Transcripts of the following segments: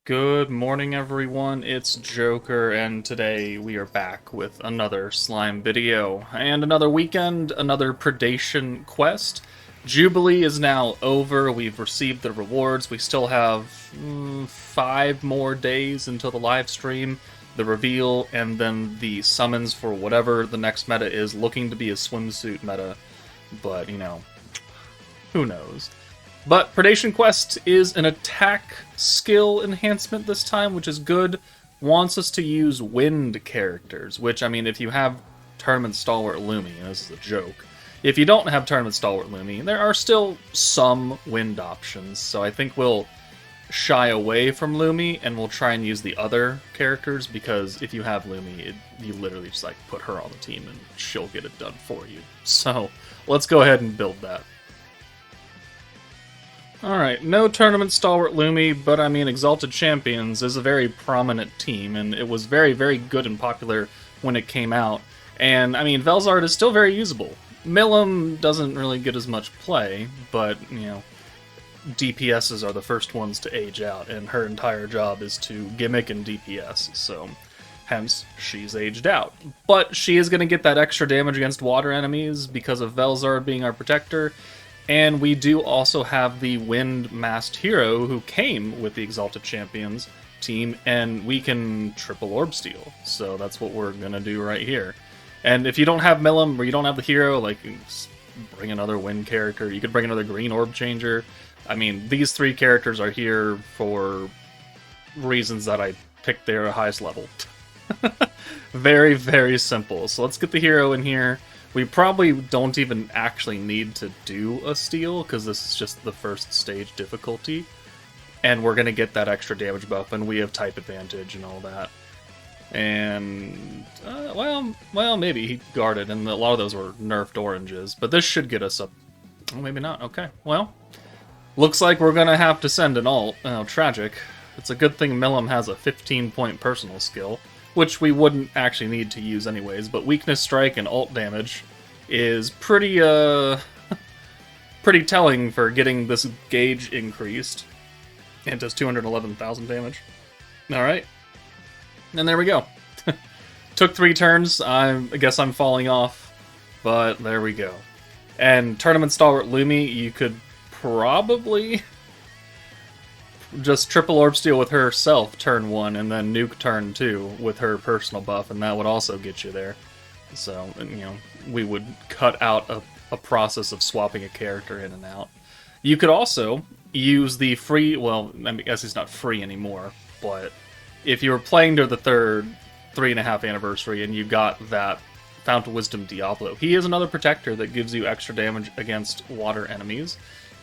Good morning, everyone. It's Joker, and today we are back with another slime video and another weekend, another predation quest. Jubilee is now over. We've received the rewards. We still have 5 more days until the live stream, the reveal, and then the summons for whatever the next meta is, looking to be a swimsuit meta. But, who knows? But Predation Quest is an attack skill enhancement this time, which is good. Wants us to use wind characters, which, I mean, if you have Tournament Stalwart Lumi, and this is a joke, if you don't have Tournament Stalwart Lumi, there are still some wind options, so I think we'll shy away from Lumi, and we'll try and use the other characters, because if you have Lumi, you literally just, like, put her on the team, and she'll get it done for you. So, let's go ahead and build that. Alright, no Tournament Stalwart Lumi, but I mean, Exalted Champions is a very prominent team, and it was very, very good and popular when it came out. And, I mean, Velzard is still very usable. Milim doesn't really get as much play, but, DPSs are the first ones to age out, and her entire job is to gimmick and DPS, so hence, she's aged out. But she is going to get that extra damage against water enemies because of Velzard being our protector. And we do also have the Wind Masked Hero who came with the Exalted Champions team, and we can triple Orb Steal. So that's what we're going to do right here. And if you don't have Milim, or you don't have the hero, like, bring another Wind character. You could bring another Green Orb Changer. I mean, these three characters are here for reasons that I picked their highest level. Very, very simple. So let's get the hero in here. We probably don't even actually need to do a steal, because this is just the first stage difficulty. And we're going to get that extra damage buff, and we have type advantage and all that. And, well, maybe he guarded, and a lot of those were nerfed oranges. But this should get us up. Oh, maybe not. Okay, well, looks like we're going to have to send an ult. Oh, tragic. It's a good thing Milim has a 15-point personal skill, which we wouldn't actually need to use anyways, but Weakness Strike and ult damage is pretty, pretty telling for getting this gauge increased. It does 211,000 damage. Alright. And there we go. Took 3 turns. I guess I'm falling off, but there we go. And Tournament Stalwart Lumi, you could probably just triple Orb Steal with herself turn 1, and then nuke turn 2 with her personal buff, and that would also get you there. So, we would cut out a process of swapping a character in and out. You could also use the free, well, I guess it's not free anymore, but if you were playing to the third 3.5 anniversary and you got that Fount of Wisdom Diablo, he is another protector that gives you extra damage against water enemies,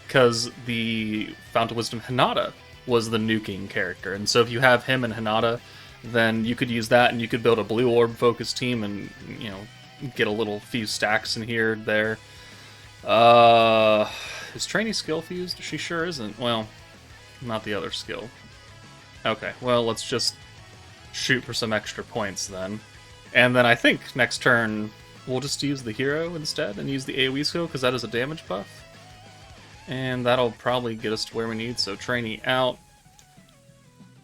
because the Fount of Wisdom Hinata was the nuking character, and so if you have him and Hinata, then you could use that, and you could build a blue orb focused team, and get a little few stacks in here, there. Is Trainee skill fused? She sure isn't. Well, not the other skill. Okay, well, let's just shoot for some extra points then, and then I think next turn we'll just use the hero instead and use the AoE skill, because that is a damage buff. And that'll probably get us to where we need, so Trainee out,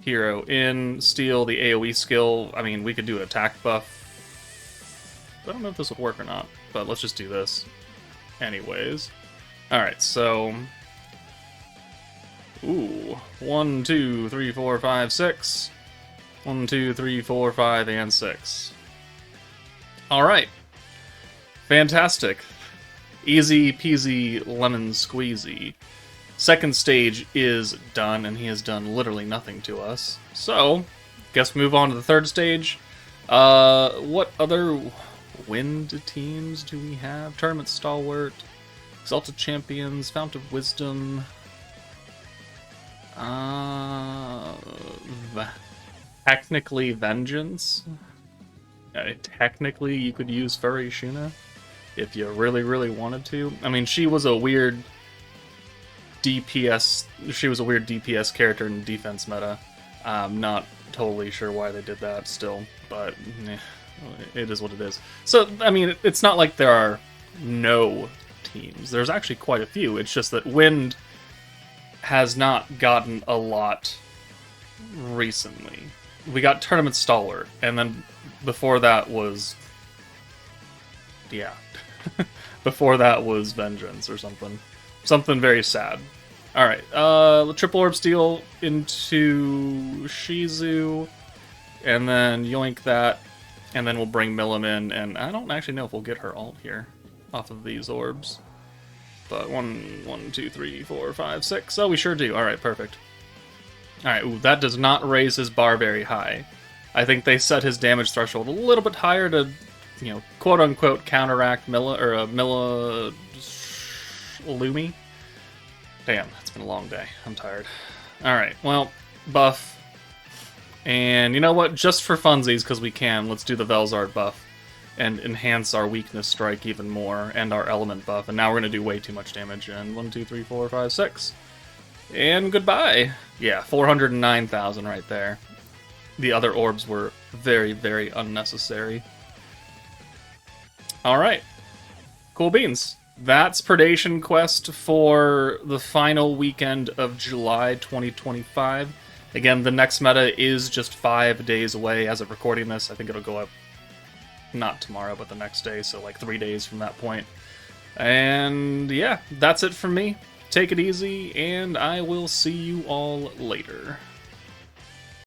hero in, steal the AoE skill. I mean, we could do an attack buff. I don't know if this would work or not, but let's just do this anyways. Alright, so... Ooh. 1, 2, 3, 4, 5, 6. 1, 2, 3, 4, 5, and 6. Alright. Fantastic. Easy peasy lemon squeezy. Second stage is done, and he has done literally nothing to us. So, guess move on to the third stage. What other wind teams do we have? Tournament Stalwart, Exalted Champions, Fount of Wisdom. Technically Vengeance. Technically, you could use Furry Shuna if you really, really wanted to. I mean, she was a weird DPS. She was a weird DPS character in defense meta. I'm not totally sure why they did that still, but it is what it is. So, I mean, it's not like there are no teams. There's actually quite a few. It's just that Wind has not gotten a lot recently. We got Tournament Stalwart, and then before that was... yeah. Before that was Vengeance or something. Something very sad. Alright, Triple Orb Steel into Shizu, and then yoink that, and then we'll bring Milim in, and I don't actually know if we'll get her ult here off of these orbs. But 1, 2, 3, 4, 5, 6. Oh, we sure do. Alright, perfect. Alright, ooh, that does not raise his bar very high. I think they set his damage threshold a little bit higher to, you know, quote-unquote counteract Mila Lumi. Damn, it's been a long day. I'm tired. Alright, well, buff. And you know what? Just for funsies, because we can, let's do the Velzard buff. And enhance our weakness strike even more, and our element buff. And now we're going to do way too much damage. And 1, 2, 3, 4, 5, 6. And goodbye. Yeah, 409,000 right there. The other orbs were very, very unnecessary. Alright. Cool beans. That's Predation Quest for the final weekend of July 2025. Again, the next meta is just 5 days away as of recording this. I think it'll go up not tomorrow, but the next day, so like 3 days from that point. And yeah, that's it from me. Take it easy, and I will see you all later.